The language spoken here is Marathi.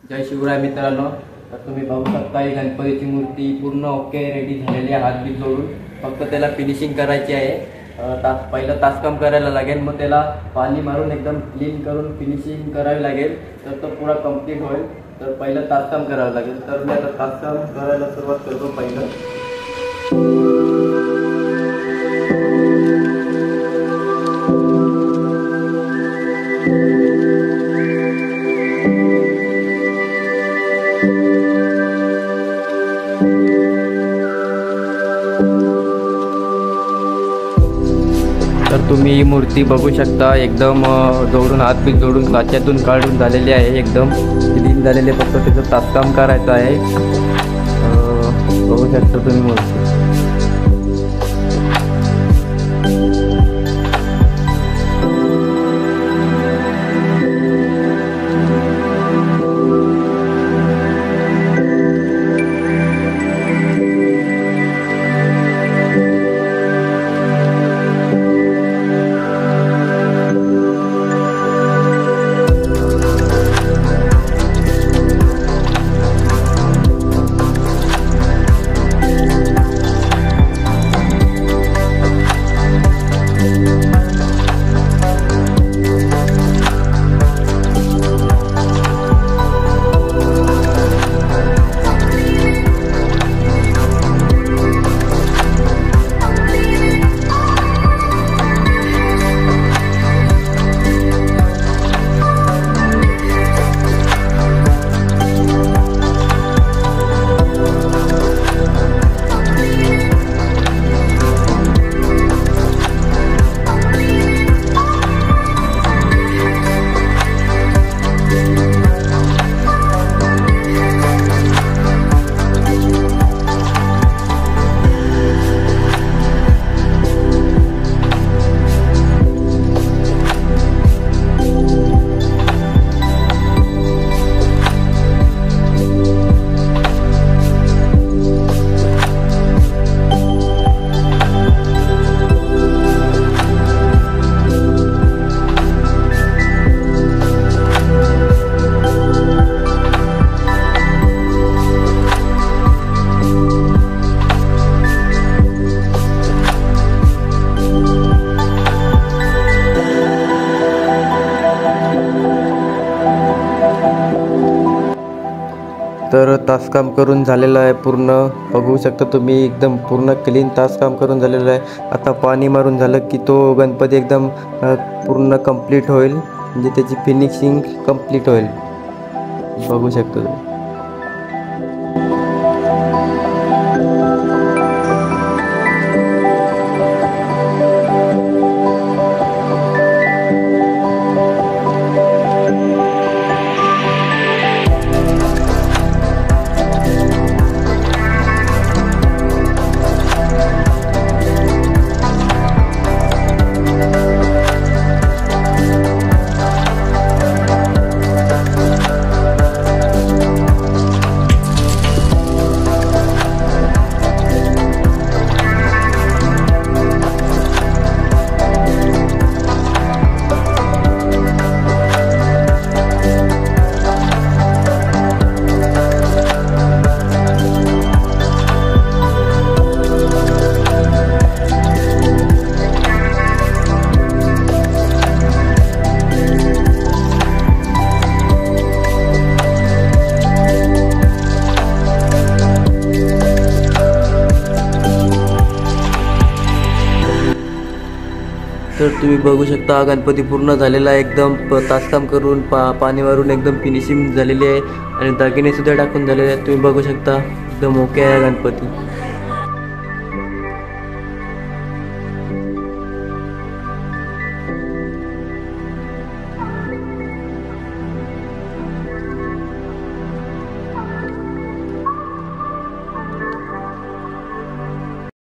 जय शिवराय मित्रांनो, तर तुम्ही बघू शकता ही गणपतीची मूर्ती पूर्ण ओके रेडी झालेली आहे. हात बीत जोडून फक्त त्याला फिनिशिंग करायची आहे. पहिलं तासकाम करायला लागेल, मग त्याला पाणी मारून एकदम क्लीन करून फिनिशिंग करावी लागेल, तर तो पुरा कंप्लीट होईल. तर पहिलं तासकाम करावं लागेल. तर मी आता तासकाम करायला सुरुवात करतो. पहिलं तर तुम्ही ही मूर्ती बघू शकता, एकदम जोडून हात बीत जोडून काच्यातून काढून झालेली आहे. एकदम क्लीन झालेले, फक्त त्याचं तासकाम करायचं आहे. बघू शकता तुम्ही मूर्ती. तर तासकाम करून झालेलं आहे पूर्ण. बघू शकता तुम्ही, एकदम पूर्ण क्लीन तासकाम करून झालेलं आहे. आता पाणी मारून झालं की तो गणपती एकदम पूर्ण कंप्लीट होईल, म्हणजे त्याची फिनिशिंग कंप्लीट होईल. बघू शकता तुम्ही. तर तुम्ही बघू शकता, हा गणपती पूर्ण झालेला आहे. एकदम तासकाम करून पाणी मारून एकदम फिनिशिंग झालेली आहे आणि दागिने सुद्धा टाकून झालेले आहेत. तुम्ही बघू शकता, एकदम ओके आहे गणपती.